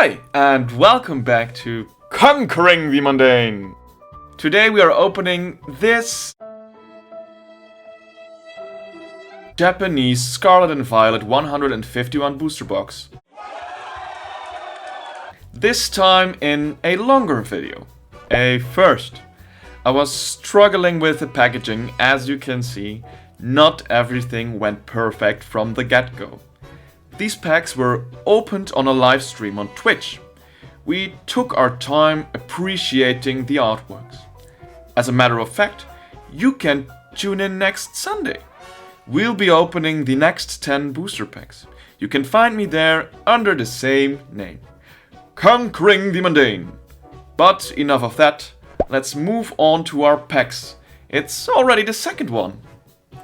Hi, and welcome back to Conquering the Mundane. Today we are opening this Japanese Scarlet and Violet 151 booster box. This time in a longer video. A first. I was struggling with the packaging, as you can see. Not everything went perfect from the get-go. These packs were opened on a live stream on Twitch. We took our time appreciating the artworks. As a matter of fact, you can tune in next Sunday. We'll be opening the next 10 booster packs. You can find me there under the same name. Conquering the Mundane. But enough of that, let's move on to our packs. It's already the second one.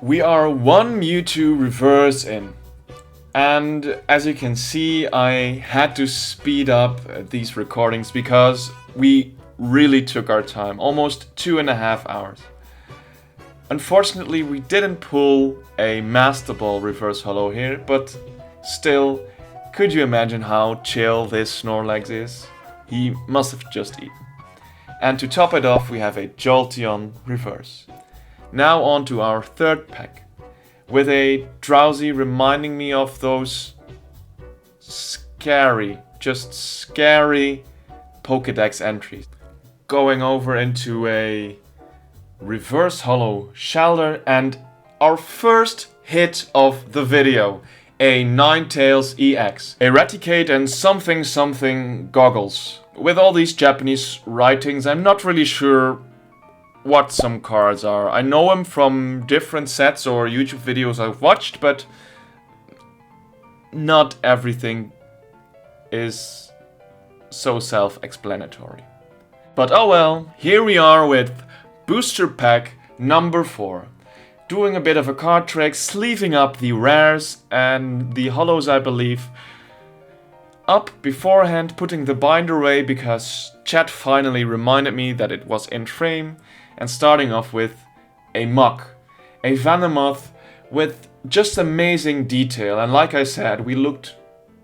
We are one Mewtwo reverse in. And as you can see, I had to speed up these recordings because we really took our time, almost 2.5 hours. Unfortunately, we didn't pull a Master Ball reverse holo here, but still, could you imagine how chill this Snorlax is? He must have just eaten. And to top it off, we have a Jolteon reverse. Now on to our third pack. With a Drowsy reminding me of those scary Pokédex entries. Going over into a reverse holo Shelter and our first hit of the video. A Ninetales EX. Eradicate and something goggles. With all these Japanese writings, I'm not really sure what some cards are. I know them from different sets or YouTube videos I've watched, but not everything is so self-explanatory. But oh well, here we are with booster pack number 4. Doing a bit of a card trick, sleeving up the rares and the holos, I believe. Up beforehand, putting the binder away because chat finally reminded me that it was in frame. And starting off with a Muk, a Venomoth with just amazing detail. And like I said, we looked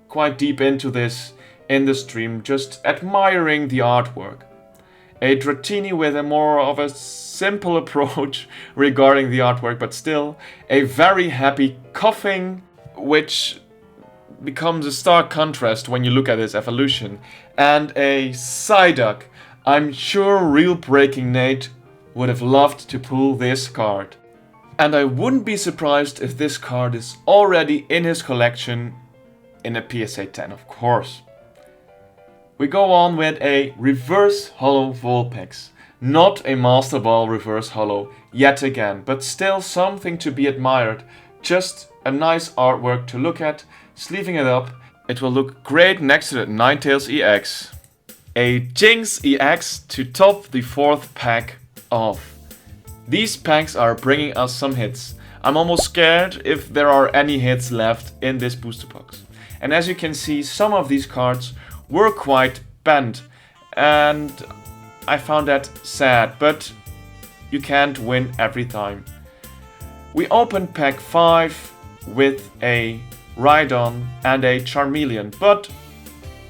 quite deep into this in the stream, just admiring the artwork. A Dratini with a more of a simple approach regarding the artwork, but still a very happy coughing, which becomes a stark contrast when you look at his evolution. And a Psyduck. I'm sure Real Breaking Nate would have loved to pull this card. And I wouldn't be surprised if this card is already in his collection in a PSA 10, of course. We go on with a reverse holo Vulpix. Not a Master Ball reverse holo yet again, but still something to be admired. Just a nice artwork to look at. Sleeving it up, it will look great next to the Ninetales EX. A Jinx EX to top the fourth pack off. These packs are bringing us some hits. I'm almost scared if there are any hits left in this booster box. And as you can see, some of these cards were quite bent. And I found that sad, but you can't win every time. We opened pack 5 with a Rhydon and a Charmeleon, but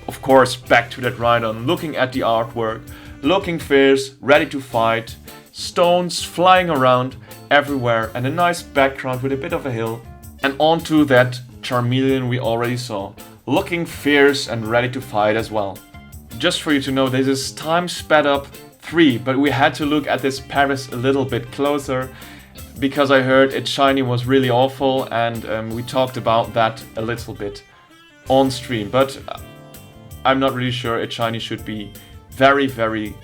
of course back to that Rhydon, looking at the artwork, looking fierce, ready to fight, stones flying around everywhere and a nice background with a bit of a hill. And onto that Charmeleon we already saw, looking fierce and ready to fight as well. Just for you to know, this is time sped up 3, but we had to look at this Paris a little bit closer because I heard its shiny was really awful, and we talked about that a little bit on stream. But I'm not really sure its shiny should be very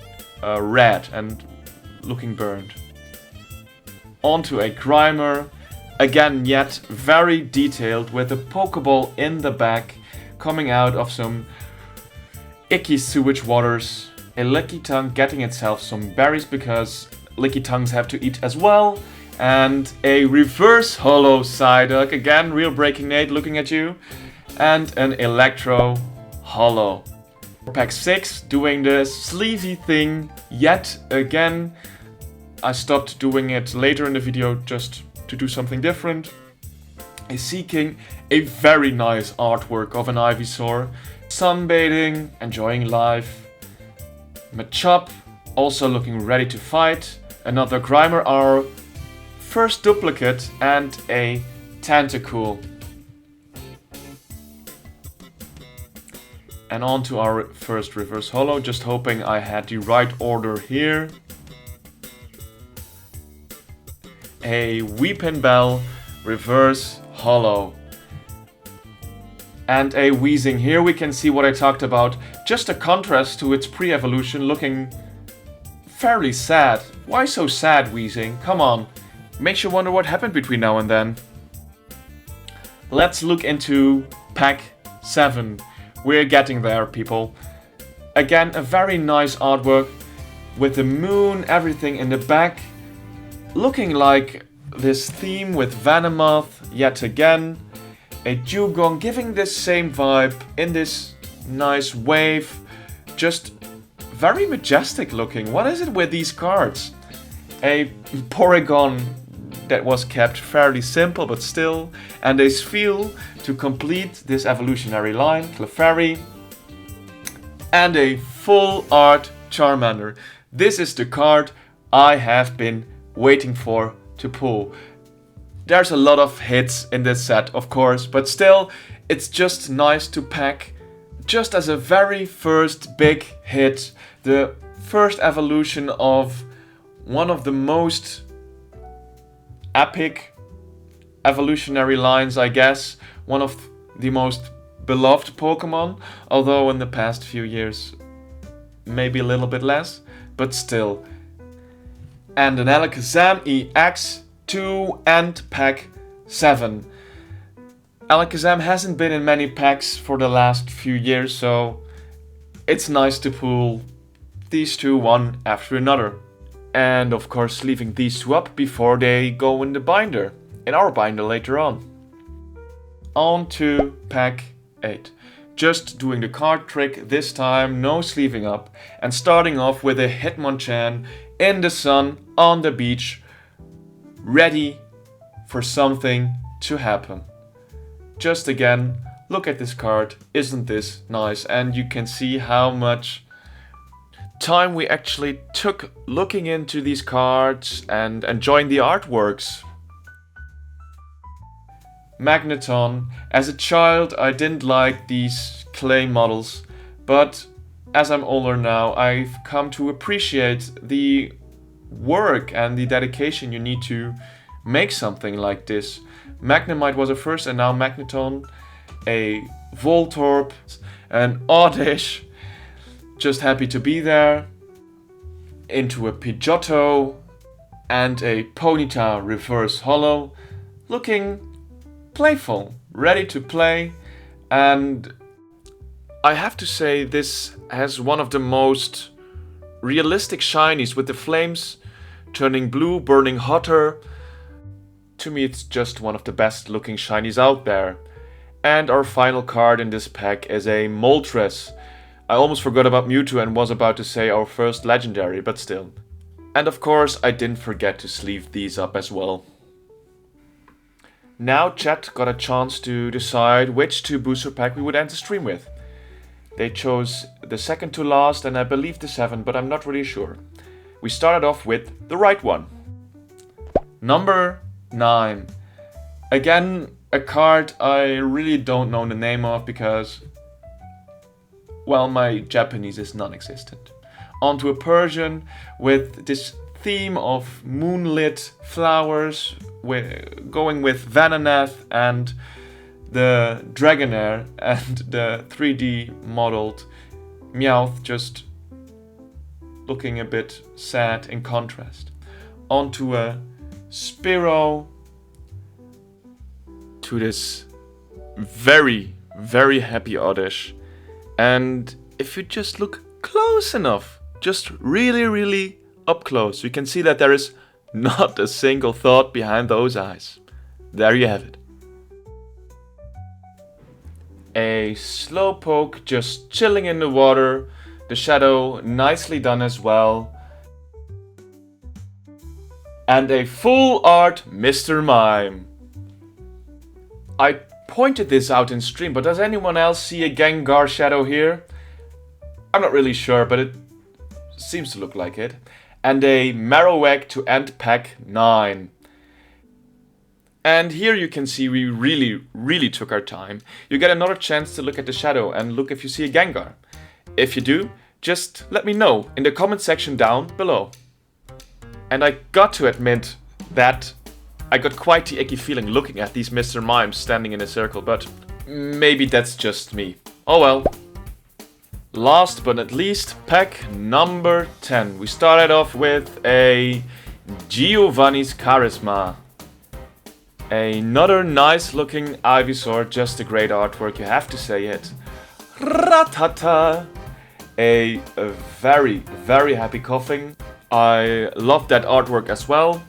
red and looking burned. Onto a Grimer, again yet very detailed with a Pokeball in the back coming out of some icky sewage waters. A Lickitung getting itself some berries because Lickitungs have to eat as well. And a reverse holo Psyduck, again Real Breaking Nate looking at you. And an Electro holo. Pack 6 doing the sleazy thing yet again. I stopped doing it later in the video just to do something different. is seeking a very nice artwork of an Ivysaur, sunbathing, enjoying life. Machop, also looking ready to fight. Another Grimer, our first duplicate, and a Tentacool. And on to our first reverse holo, just hoping I had the right order here. A Weepinbell reverse holo. And a Weezing. Here we can see what I talked about, just a contrast to its pre-evolution, looking fairly sad. Why so sad, Weezing? Come on, makes you wonder what happened between now and then. Let's look into pack 7. We're getting there, people. Again, a very nice artwork with the moon, everything in the back, looking like this theme with Venomoth yet again. A Dugong giving this same vibe in this nice wave. Just very majestic looking. What is it with these cards? A Porygon that was kept fairly simple but still. And a Spheal to complete this evolutionary line. Clefairy. And a full art Charmander. This is the card I have been waiting for to pull. There's a lot of hits in this set, of course, but still, it's just nice to pack just as a very first big hit, the first evolution of one of the most epic evolutionary lines, I guess, one of the most beloved Pokemon, although in the past few years maybe a little bit less, but still. And an Alakazam EX 2 and pack 7. Alakazam hasn't been in many packs for the last few years, so it's nice to pull these two one after another. And of course leaving these two up before they go in the binder, in our binder later on. On to pack 8. Just doing the card trick this time, no sleeving up, and starting off with a Hitmonchan in the sun on the beach, ready for something to happen. Just again, look at this card, isn't this nice? And you can see how much time we actually took looking into these cards and enjoying the artworks. Magneton. As a child, I didn't like these clay models, but as I'm older now, I've come to appreciate the work and the dedication you need to make something like this. Magnemite was a first, and now Magneton, a Voltorb, an Oddish, just happy to be there, into a Pidgeotto, and a Ponyta reverse holo, looking playful, ready to play. And I have to say this has one of the most realistic shinies, with the flames turning blue, burning hotter. To me, it's just one of the best looking shinies out there. And our final card in this pack is a Moltres. I almost forgot about Mewtwo and was about to say our first legendary, but still. And of course, I didn't forget to sleeve these up as well. Now chat got a chance to decide which two booster pack we would end the stream with. They chose the second to last and I believe the 7, but I'm not really sure. We started off with the right one. Number 9. Again, a card I really don't know the name of because, well, my Japanese is non-existent. Onto a Persian with this theme of moonlit flowers, going with Venonat and the Dragonair and the 3D modeled Meowth, just looking a bit sad in contrast. Onto a Spearow, to this very, very happy Oddish. And if you just look close enough, just really, really up close, you can see that there is not a single thought behind those eyes. There you have it. A Slowpoke just chilling in the water, the shadow nicely done as well. And a full art Mr. Mime. I pointed this out in stream, but does anyone else see a Gengar shadow here? I'm not really sure, but it seems to look like it. And a Marowak to end pack 9. And here you can see we really took our time. You get another chance to look at the shadow and look if you see a Gengar. If you do, just let me know in the comment section down below. And I got to admit that I got quite the icky feeling looking at these Mr. Mimes standing in a circle, but maybe that's just me. Oh well. Last but not least, pack number 10. We started off with a Giovanni's Charisma. Another nice looking Ivysaur, just a great artwork, you have to say it. Ratata! A very happy coughing. I love that artwork as well.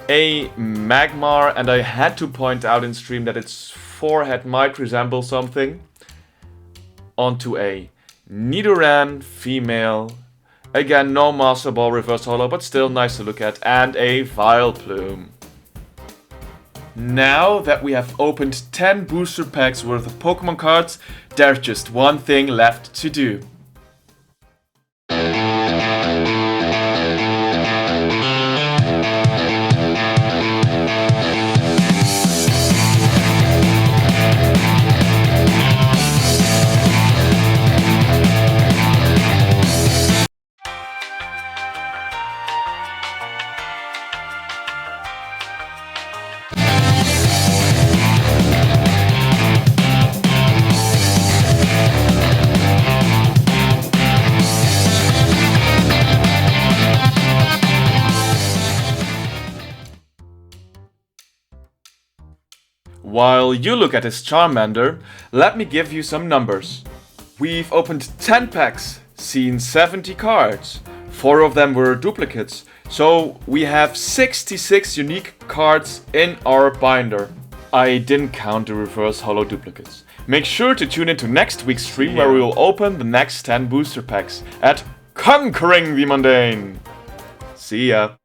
A Magmar, and I had to point out in stream that its forehead might resemble something. Onto a Nidoran female. Again, no Master Ball reverse holo, but still nice to look at. And a Vileplume. Now that we have opened 10 booster packs worth of Pokemon cards, there's just one thing left to do. While you look at his Charmander, let me give you some numbers. We've opened 10 packs, seen 70 cards. 4 of them were duplicates, so we have 66 unique cards in our binder. I didn't count the reverse holo duplicates. Make sure to tune into next week's stream where we will open the next 10 booster packs at Conquering the Mundane. See ya!